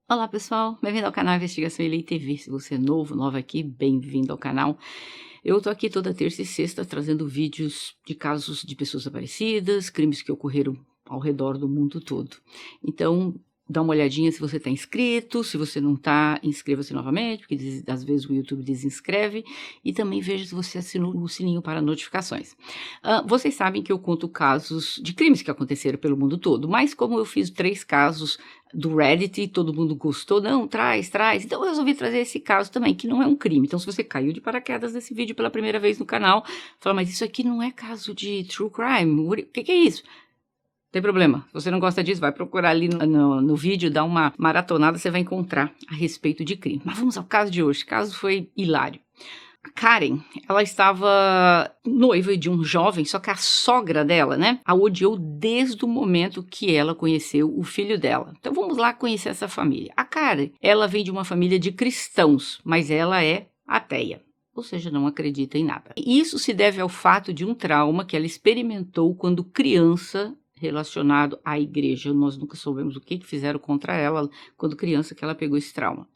Olá pessoal, bem-vindo ao canal Investigação Elei TV. Se você é novo, nova aqui, bem-vindo ao canal. Eu tô aqui toda terça e sexta trazendo vídeos de casos de pessoas desaparecidas, crimes que ocorreram ao redor do mundo todo. Então, dá uma olhadinha se você está inscrito, se você não está, inscreva-se novamente, porque às vezes o YouTube desinscreve, e também veja se você assinou o sininho para notificações. Vocês sabem que eu conto casos de crimes que aconteceram pelo mundo todo, mas como eu fiz 3 casos do Reddit e todo mundo gostou, não, traz, então eu resolvi trazer esse caso também, que não é um crime. Então se você caiu de paraquedas nesse vídeo pela primeira vez no canal, fala, mas isso aqui não é caso de true crime, o que é isso? Tem problema, se você não gosta disso, vai procurar ali no vídeo, dá uma maratonada, você vai encontrar a respeito de crime. Mas vamos ao caso de hoje, o caso foi hilário. A Karen, ela estava noiva de um jovem, só que a sogra dela, né, a odiou desde o momento que ela conheceu o filho dela. Então vamos lá conhecer essa família. A Karen, ela vem de uma família de cristãos, mas ela é ateia. Ou seja, não acredita em nada. E isso se deve ao fato de um trauma que ela experimentou quando criança, relacionado à igreja. Nós nunca soubemos o que fizeram contra ela quando criança que ela pegou esse trauma.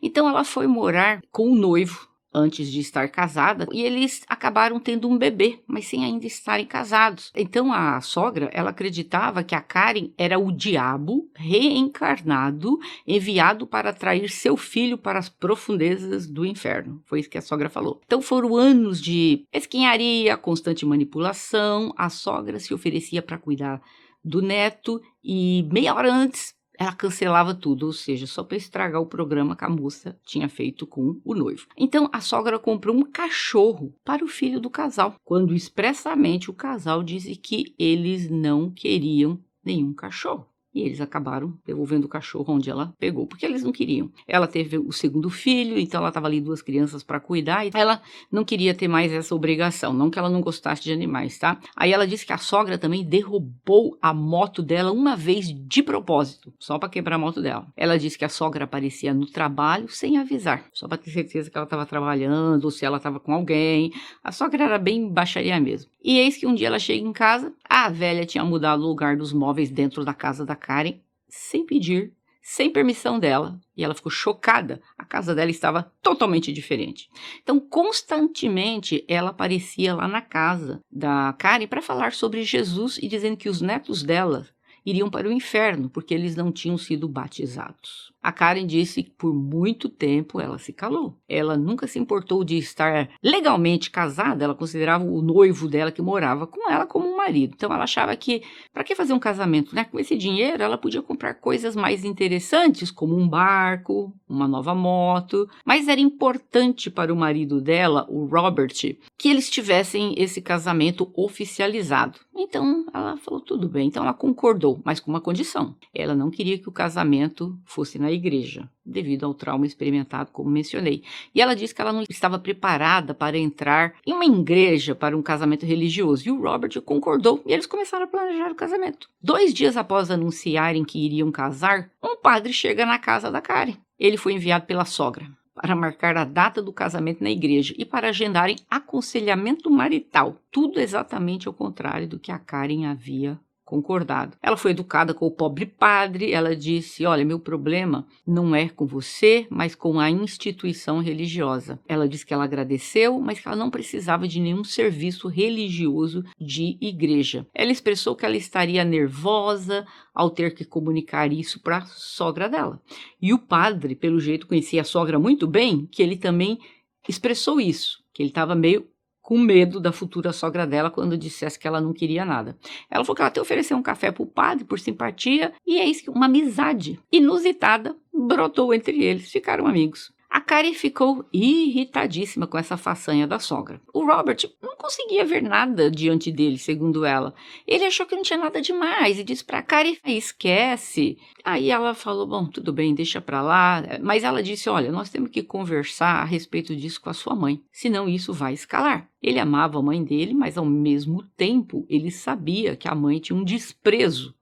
Então ela foi morar com o noivo antes de estar casada, e eles acabaram tendo um bebê, mas sem ainda estarem casados. Então a sogra, ela acreditava que a Karen era o diabo reencarnado, enviado para atrair seu filho para as profundezas do inferno. Foi isso que a sogra falou. Então foram anos de mesquinharia, constante manipulação. A sogra se oferecia para cuidar do neto e meia hora antes ela cancelava tudo, ou seja, só para estragar o programa que a moça tinha feito com o noivo. Então a sogra comprou um cachorro para o filho do casal, quando expressamente o casal disse que eles não queriam nenhum cachorro. E eles acabaram devolvendo o cachorro onde ela pegou, porque eles não queriam. Ela teve o segundo filho, então ela estava ali 2 crianças para cuidar, e ela não queria ter mais essa obrigação, não que ela não gostasse de animais, tá? Aí ela disse que a sogra também derrubou a moto dela uma vez de propósito, só para quebrar a moto dela. Ela disse que a sogra aparecia no trabalho sem avisar, só para ter certeza que ela estava trabalhando, ou se ela estava com alguém. A sogra era bem baixaria mesmo. E eis que um dia ela chega em casa, a velha tinha mudado o lugar dos móveis dentro da casa da Karen, sem pedir, sem permissão dela, e ela ficou chocada. A casa dela estava totalmente diferente. Então, constantemente, ela aparecia lá na casa da Karen para falar sobre Jesus e dizendo que os netos dela iriam para o inferno, porque eles não tinham sido batizados. A Karen disse que por muito tempo ela se calou. Ela nunca se importou de estar legalmente casada, ela considerava o noivo dela que morava com ela como um marido. Então ela achava que, para que fazer um casamento, né? Com esse dinheiro ela podia comprar coisas mais interessantes, como um barco, uma nova moto. Mas era importante para o marido dela, o Robert, que eles tivessem esse casamento oficializado. Então ela falou, tudo bem. Então ela concordou, mas com uma condição. Ela não queria que o casamento fosse na igreja, devido ao trauma experimentado, como mencionei. E ela disse que ela não estava preparada para entrar em uma igreja para um casamento religioso. E o Robert concordou e eles começaram a planejar o casamento. 2 dias após anunciarem que iriam casar, um padre chega na casa da Karen. Ele foi enviado pela sogra para marcar a data do casamento na igreja e para agendarem aconselhamento marital. Tudo exatamente ao contrário do que a Karen havia concordado. Ela foi educada com o pobre padre. Ela disse, olha, meu problema não é com você, mas com a instituição religiosa. Ela disse que ela agradeceu, mas que ela não precisava de nenhum serviço religioso de igreja. Ela expressou que ela estaria nervosa ao ter que comunicar isso para a sogra dela. E o padre, pelo jeito, conhecia a sogra muito bem, que ele também expressou isso, que ele estava meio com medo da futura sogra dela quando dissesse que ela não queria nada. Ela falou que ela até ofereceu um café para o padre por simpatia, e eis que uma amizade inusitada brotou entre eles, ficaram amigos. A Karen ficou irritadíssima com essa façanha da sogra. O Robert não conseguia ver nada diante dele, segundo ela. Ele achou que não tinha nada demais e disse para a Karen, esquece. Aí ela falou, bom, tudo bem, deixa para lá. Mas ela disse, olha, nós temos que conversar a respeito disso com a sua mãe, senão isso vai escalar. Ele amava a mãe dele, mas ao mesmo tempo ele sabia que a mãe tinha um desprezo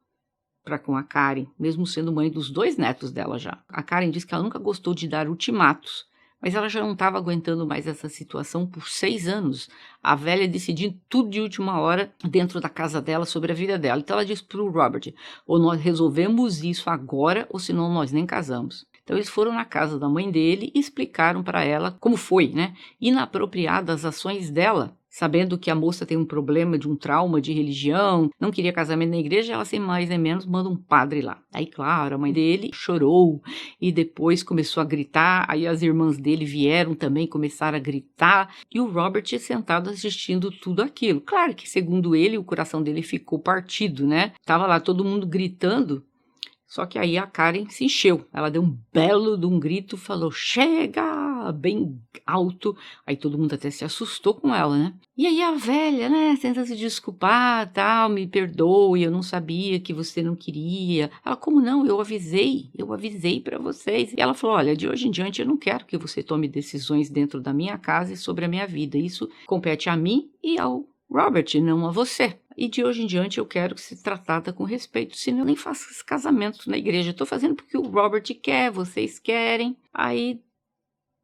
para com a Karen, mesmo sendo mãe dos 2 netos dela já. A Karen disse que ela nunca gostou de dar ultimatos, mas ela já não estava aguentando mais essa situação por 6 anos. A velha decidindo tudo de última hora dentro da casa dela sobre a vida dela. Então ela disse para o Robert, ou nós resolvemos isso agora, ou senão nós nem casamos. Então eles foram na casa da mãe dele e explicaram para ela como foi, né? Inapropriadas as ações dela, sabendo que a moça tem um problema de um trauma de religião, não queria casamento na igreja, ela sem mais nem menos manda um padre lá. Aí, claro, a mãe dele chorou e depois começou a gritar, aí as irmãs dele vieram também, começaram a gritar, e o Robert sentado assistindo tudo aquilo. Claro que, segundo ele, o coração dele ficou partido, né? Tava lá todo mundo gritando. Só que aí a Karen se encheu, ela deu um belo de um grito, falou, chega, bem alto, aí todo mundo até se assustou com ela, né? E aí a velha, né, tenta se desculpar, tal, me perdoe, eu não sabia que você não queria. Ela, como não? Eu avisei para vocês. E ela falou, olha, de hoje em diante eu não quero que você tome decisões dentro da minha casa e sobre a minha vida, isso compete a mim e ao Robert, não a você. E de hoje em diante eu quero que se tratada com respeito, senão eu nem faço esse casamento na igreja. Eu tô fazendo porque o Robert quer, vocês querem. Aí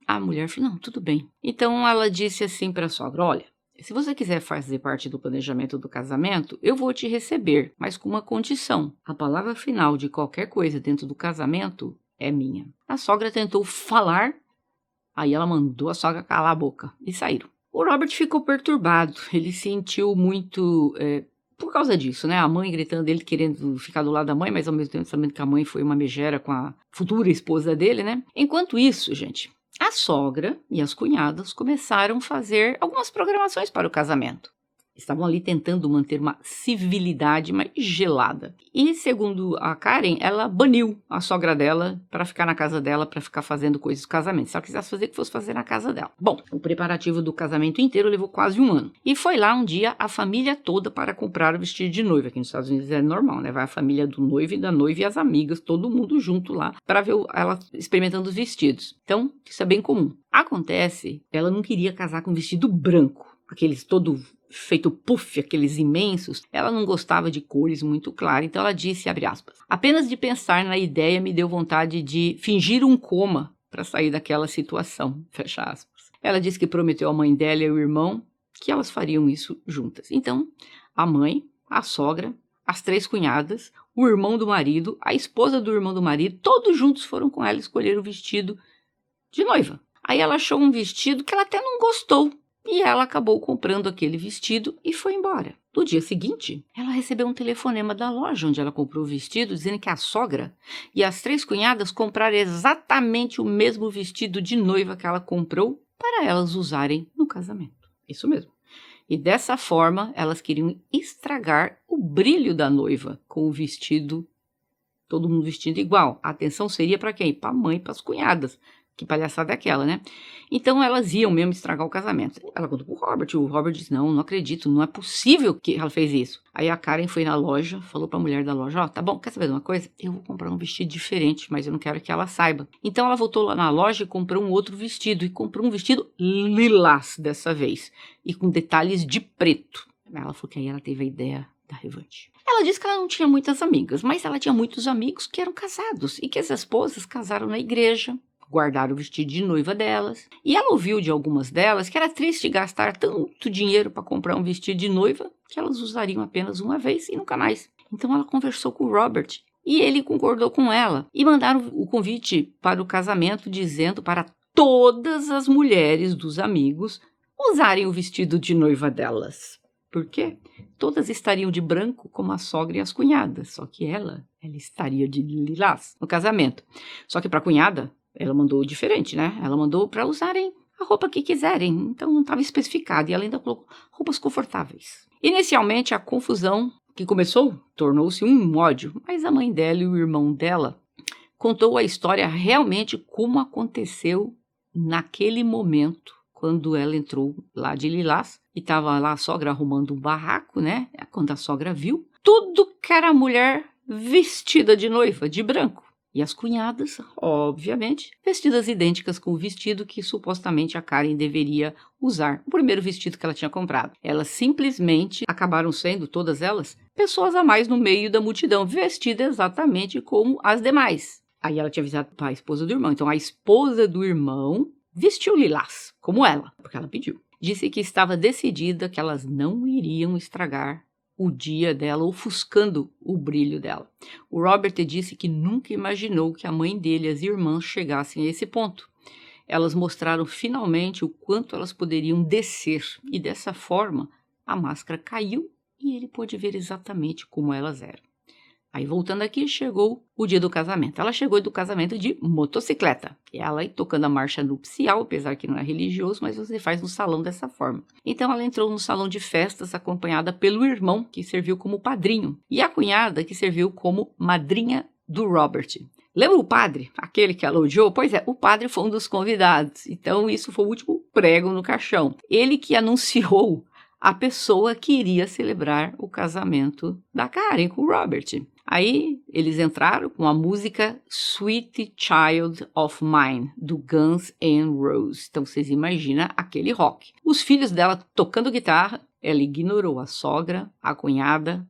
a mulher falou, não, tudo bem. Então ela disse assim para a sogra, olha, se você quiser fazer parte do planejamento do casamento, eu vou te receber, mas com uma condição. A palavra final de qualquer coisa dentro do casamento é minha. A sogra tentou falar, aí ela mandou a sogra calar a boca e saíram. O Robert ficou perturbado, ele sentiu muito, por causa disso, né? A mãe gritando, ele querendo ficar do lado da mãe, mas ao mesmo tempo sabendo que a mãe foi uma megera com a futura esposa dele, né? Enquanto isso, gente, a sogra e as cunhadas começaram a fazer algumas programações para o casamento. Estavam ali tentando manter uma civilidade mais gelada. E, segundo a Karen, ela baniu a sogra dela para ficar na casa dela, para ficar fazendo coisas do casamento. Se ela quisesse fazer, que fosse fazer na casa dela. Bom, o preparativo do casamento inteiro levou quase um ano. E foi lá um dia a família toda para comprar o vestido de noiva. Aqui nos Estados Unidos é normal, né? Vai a família do noivo e da noiva e as amigas, todo mundo junto lá, para ver ela experimentando os vestidos. Então, isso é bem comum. Acontece, ela não queria casar com um vestido branco, aqueles todo feito puff, aqueles imensos. Ela não gostava de cores muito claras, então ela disse, abre aspas, apenas de pensar na ideia me deu vontade de fingir um coma para sair daquela situação, fecha aspas. Ela disse que prometeu à mãe dela e ao irmão que elas fariam isso juntas. Então, a mãe, a sogra, as 3 cunhadas, o irmão do marido, a esposa do irmão do marido, todos juntos foram com ela escolher o vestido de noiva. Aí ela achou um vestido que ela até não gostou, e ela acabou comprando aquele vestido e foi embora. No dia seguinte, ela recebeu um telefonema da loja onde ela comprou o vestido, dizendo que a sogra e as 3 cunhadas compraram exatamente o mesmo vestido de noiva que ela comprou para elas usarem no casamento. Isso mesmo. E dessa forma, elas queriam estragar o brilho da noiva com o vestido, todo mundo vestindo igual. A atenção seria para quem? Para a mãe e para as cunhadas. Que palhaçada é aquela, né? Então elas iam mesmo estragar o casamento. Ela contou pro Robert, o Robert disse, não acredito, não é possível que ela fez isso. Aí a Karen foi na loja, falou pra mulher da loja, ó, tá bom, quer saber de uma coisa? Eu vou comprar um vestido diferente, mas eu não quero que ela saiba. Então ela voltou lá na loja e comprou um outro vestido, e comprou um vestido lilás dessa vez, e com detalhes de preto. Ela falou que aí ela teve a ideia da revanche. Ela disse que ela não tinha muitas amigas, mas ela tinha muitos amigos que eram casados, e que as esposas casaram na igreja, guardaram o vestido de noiva delas. E ela ouviu de algumas delas que era triste gastar tanto dinheiro para comprar um vestido de noiva que elas usariam apenas uma vez e nunca mais. Então ela conversou com o Robert e ele concordou com ela. E mandaram o convite para o casamento dizendo para todas as mulheres dos amigos usarem o vestido de noiva delas. Por quê? Todas estariam de branco como a sogra e as cunhadas. Só que ela estaria de lilás no casamento. Só que para a cunhada, ela mandou diferente, né? Ela mandou para usarem a roupa que quiserem. Então não estava especificado. E ela ainda colocou roupas confortáveis. Inicialmente, a confusão que começou tornou-se um ódio. Mas a mãe dela e o irmão dela contou a história realmente como aconteceu naquele momento, quando ela entrou lá de lilás. E estava lá a sogra arrumando um barraco, né? Quando a sogra viu tudo que era mulher vestida de noiva, de branco. E as cunhadas, obviamente, vestidas idênticas com o vestido que supostamente a Karen deveria usar, o primeiro vestido que ela tinha comprado. Elas simplesmente acabaram sendo, todas elas, pessoas a mais no meio da multidão, vestidas exatamente como as demais. Aí ela tinha avisado para a esposa do irmão. Então a esposa do irmão vestiu lilás, como ela, porque ela pediu. Disse que estava decidida que elas não iriam estragar o dia dela, ofuscando o brilho dela. O Robert disse que nunca imaginou que a mãe dele e as irmãs chegassem a esse ponto. Elas mostraram finalmente o quanto elas poderiam descer, e dessa forma a máscara caiu e ele pôde ver exatamente como elas eram. Aí voltando aqui, chegou o dia do casamento. Ela chegou do casamento de motocicleta. Ela aí tocando a marcha nupcial, apesar que não é religioso, mas você faz no salão dessa forma. Então ela entrou no salão de festas acompanhada pelo irmão, que serviu como padrinho, e a cunhada, que serviu como madrinha do Robert. Lembra o padre? Aquele que ela odiou? Pois é, o padre foi um dos convidados. Então isso foi o último prego no caixão. Ele que anunciou a pessoa que iria celebrar o casamento da Karen com o Robert. Aí eles entraram com a música Sweet Child of Mine, do Guns N' Roses. Então vocês imaginam aquele rock. Os filhos dela tocando guitarra, ela ignorou a sogra, a cunhada,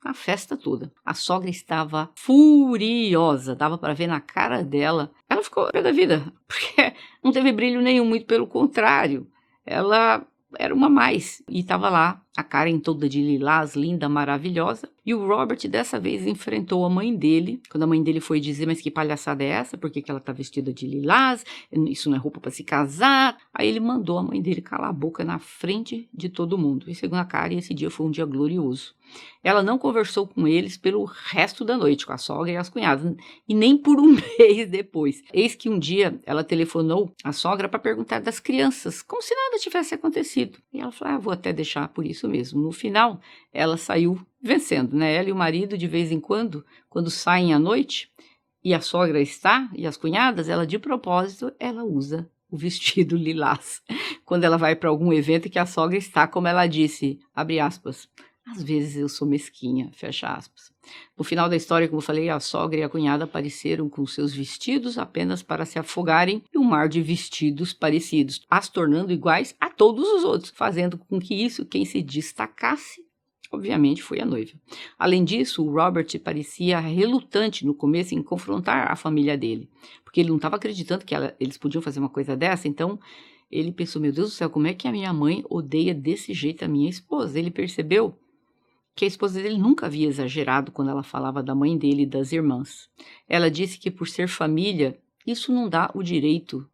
a festa toda. A sogra estava furiosa, dava para ver na cara dela. Ela ficou pé da vida, porque não teve brilho nenhum, muito pelo contrário. Ela era uma mais. E estava lá, a Karen toda de lilás, linda, maravilhosa. E o Robert dessa vez enfrentou a mãe dele. Quando a mãe dele foi dizer, mas que palhaçada é essa? Por que ela tá vestida de lilás? Isso não é roupa para se casar. Aí ele mandou a mãe dele calar a boca na frente de todo mundo. E segundo a Karen, esse dia foi um dia glorioso. Ela não conversou com eles pelo resto da noite, com a sogra e as cunhadas, e nem por um mês depois. Eis que um dia ela telefonou à sogra para perguntar das crianças, como se nada tivesse acontecido. E ela falou, vou até deixar por isso mesmo. No final, ela saiu vencendo, né? Ela e o marido, de vez em quando saem à noite, e a sogra está, e as cunhadas, ela de propósito, ela usa o vestido lilás. Quando ela vai para algum evento que a sogra está, como ela disse, abre aspas, às vezes eu sou mesquinha, fecha aspas. No final da história, como eu falei, a sogra e a cunhada apareceram com seus vestidos apenas para se afogarem em um mar de vestidos parecidos, as tornando iguais a todos os outros, fazendo com que isso, quem se destacasse, obviamente foi a noiva. Além disso, o Robert parecia relutante no começo em confrontar a família dele, porque ele não estava acreditando que eles podiam fazer uma coisa dessa, então ele pensou, meu Deus do céu, como é que a minha mãe odeia desse jeito a minha esposa? Ele percebeu que a esposa dele nunca havia exagerado quando ela falava da mãe dele e das irmãs. Ela disse que por ser família, isso não dá o direito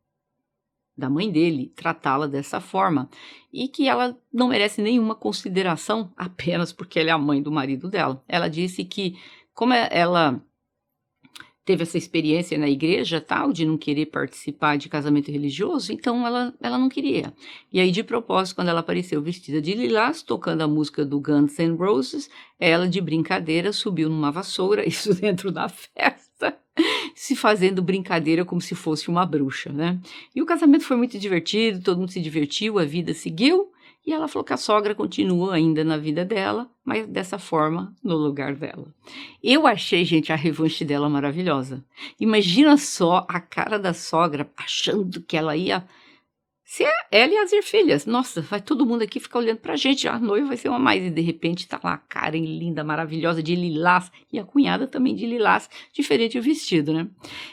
da mãe dele tratá-la dessa forma e que ela não merece nenhuma consideração apenas porque ela é a mãe do marido dela. Ela disse que como ela teve essa experiência na igreja, tal, de não querer participar de casamento religioso, então ela não queria. E aí, de propósito, quando ela apareceu vestida de lilás, tocando a música do Guns N' Roses, ela, de brincadeira, subiu numa vassoura, isso dentro da festa, se fazendo brincadeira como se fosse uma bruxa, né? E o casamento foi muito divertido, todo mundo se divertiu, a vida seguiu, e ela falou que a sogra continua ainda na vida dela, mas dessa forma, no lugar dela. Eu achei, gente, a revanche dela maravilhosa. Imagina só a cara da sogra achando que ela ia ser ela e as filhas. Nossa, vai todo mundo aqui ficar olhando pra gente. A noiva vai ser uma mais. E de repente tá lá a Karen linda, maravilhosa, de lilás. E a cunhada também de lilás, diferente o vestido, né?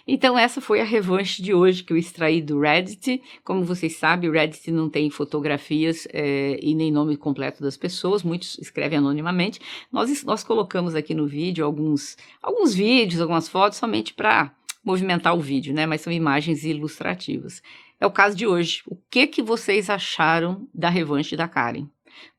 Então essa foi a revanche de hoje que eu extraí do Reddit. Como vocês sabem, o Reddit não tem fotografias e nem nome completo das pessoas. Muitos escrevem anonimamente. Nós colocamos aqui no vídeo alguns vídeos, algumas fotos, somente para movimentar o vídeo, né? Mas são imagens ilustrativas. É o caso de hoje. O que vocês acharam da revanche da Karen?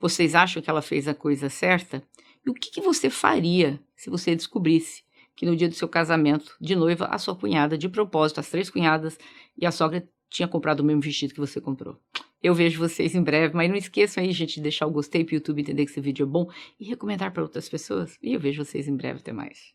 Vocês acham que ela fez a coisa certa? E o que você faria se você descobrisse que no dia do seu casamento de noiva, a sua cunhada, de propósito, as 3 cunhadas e a sogra tinha comprado o mesmo vestido que você comprou? Eu vejo vocês em breve, mas não esqueçam aí, gente, de deixar o gostei para o YouTube entender que esse vídeo é bom e recomendar para outras pessoas. E eu vejo vocês em breve. Até mais.